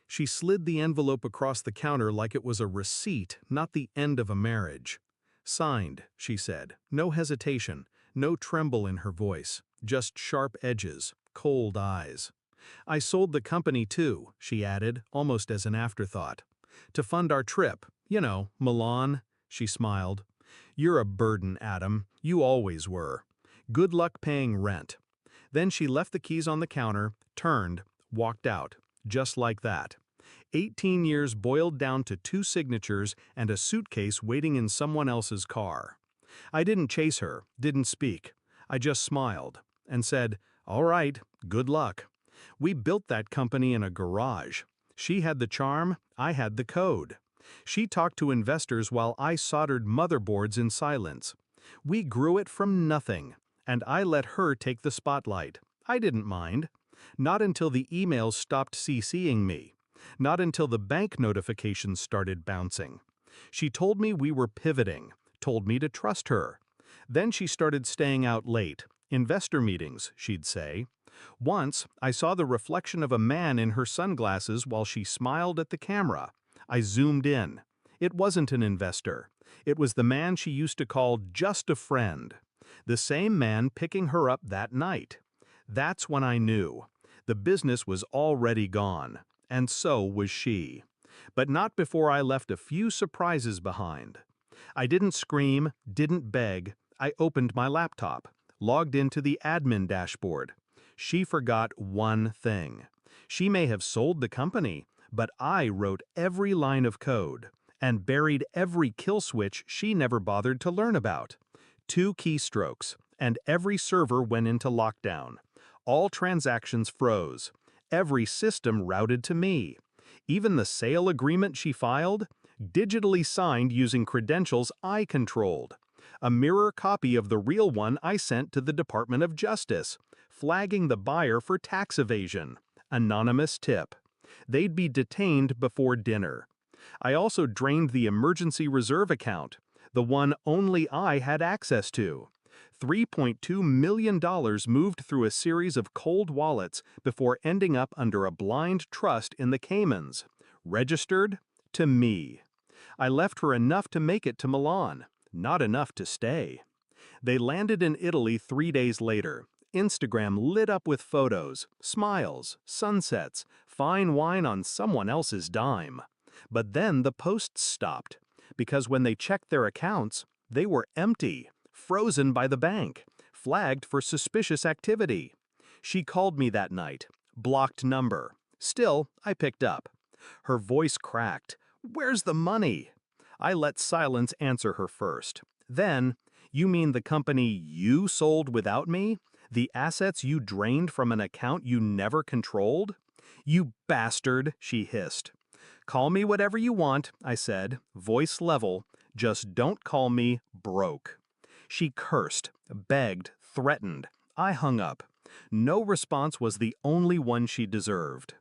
She slid the envelope across the counter like it was a receipt, not the end of a marriage. Signed, she said. No hesitation, no tremble in her voice, just sharp edges, cold eyes. I sold the company too, she added, almost as an afterthought. To fund our trip, Milan, she smiled. You're a burden, Adam. You always were. Good luck paying rent. Then she left the keys on the counter, turned, walked out, just like that. 18 years boiled down to 2 signatures and a suitcase waiting in someone else's car. I didn't chase her, didn't speak. I just smiled and said, "All right, good luck." We built that company in a garage. She had the charm, I had the code. She talked to investors while I soldered motherboards in silence. We grew it from nothing, and I let her take the spotlight. I didn't mind. Not until the emails stopped CCing me. Not until the bank notifications started bouncing. She told me we were pivoting, told me to trust her. Then she started staying out late. Investor meetings, she'd say. Once, I saw the reflection of a man in her sunglasses while she smiled at the camera. I zoomed in. It wasn't an investor. It was the man she used to call just a friend. The same man picking her up that night. That's when I knew. The business was already gone. And so was she. But not before I left a few surprises behind. I didn't scream, didn't beg. I opened my laptop, logged into the admin dashboard. She forgot one thing. She may have sold the company, but I wrote every line of code and buried every kill switch she never bothered to learn about. 2 keystrokes, and every server went into lockdown. All transactions froze. Every system routed to me. Even the sale agreement she filed, digitally signed using credentials I controlled. A mirror copy of the real one I sent to the Department of Justice, flagging the buyer for tax evasion. Anonymous tip. They'd be detained before dinner. I also drained the emergency reserve account, the one only I had access to. $3.2 million moved through a series of cold wallets before ending up under a blind trust in the Caymans. Registered to me. I left her enough to make it to Milan, not enough to stay. They landed in Italy 3 days later. Instagram lit up with photos, smiles, sunsets, fine wine on someone else's dime. But then the posts stopped, because when they checked their accounts, they were empty, frozen by the bank, flagged for suspicious activity. She called me that night, blocked number. Still, I picked up. Her voice cracked. "Where's the money?" I let silence answer her first. Then, "You mean the company you sold without me? The assets you drained from an account you never controlled?" "You bastard," she hissed. "Call me whatever you want," I said, voice level. "Just don't call me broke." She cursed, begged, threatened. I hung up. No response was the only one she deserved.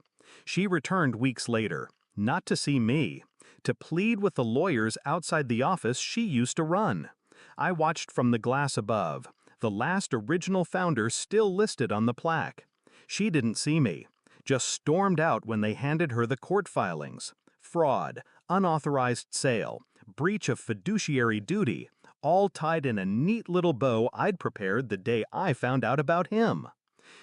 She returned weeks later, not to see me, to plead with the lawyers outside the office she used to run. I watched from the glass above, the last original founder still listed on the plaque. She didn't see me, just stormed out when they handed her the court filings. Fraud, unauthorized sale, breach of fiduciary duty, all tied in a neat little bow I'd prepared the day I found out about him.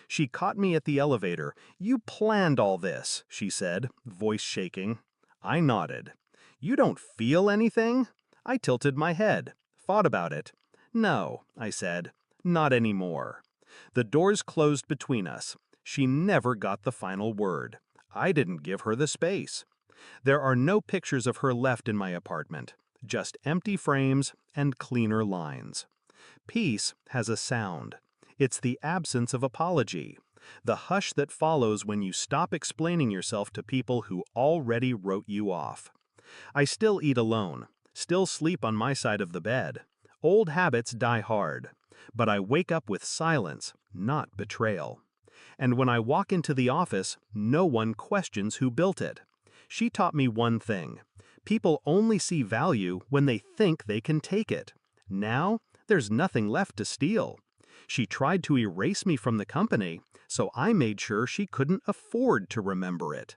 She caught me at the elevator. "You planned all this," she said, voice shaking. I nodded. "You don't feel anything?" I tilted my head, thought about it. "No," I said, "not anymore." The doors closed between us. She never got the final word. I didn't give her the space. There are no pictures of her left in my apartment, just empty frames and cleaner lines. Peace has a sound. It's the absence of apology, the hush that follows when you stop explaining yourself to people who already wrote you off. I still eat alone, still sleep on my side of the bed. Old habits die hard, but I wake up with silence, not betrayal. And when I walk into the office, no one questions who built it. She taught me one thing. People only see value when they think they can take it. Now, there's nothing left to steal. She tried to erase me from the company, so I made sure she couldn't afford to remember it.